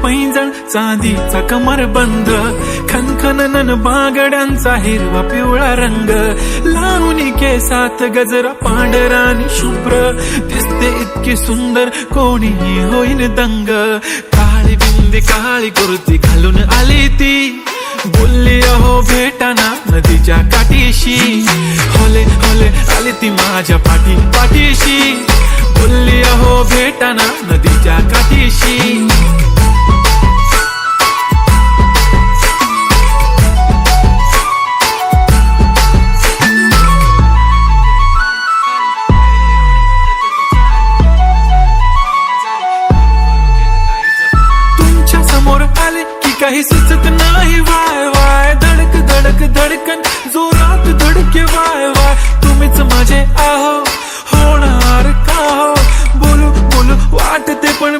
पैंजण चांदीचा कमरबंद, खनखनन बागड्यांचा हिरवा पिवळा रंग, लावणी केसात गजरा पांढरा आणि शुभ्र, दिसते इतकी सुंदर कोणीही होईन दंग. काळी बिंदी काळी कुर्ती घालून आली ती, बोलली अहो भेटाना नदीच्या काठीशी, होले होले आली ती माझ्या पाठीशी, बोलली अहो भेटाना नदीच्या काठीशी. समोर आले की काही सुचत नाही, वाय वाय धडक धडक धडकन जोरात धडके, वाय वाय तुम्हीच माझे आहो, होणार का हो, बोलू बोलू वाटते पण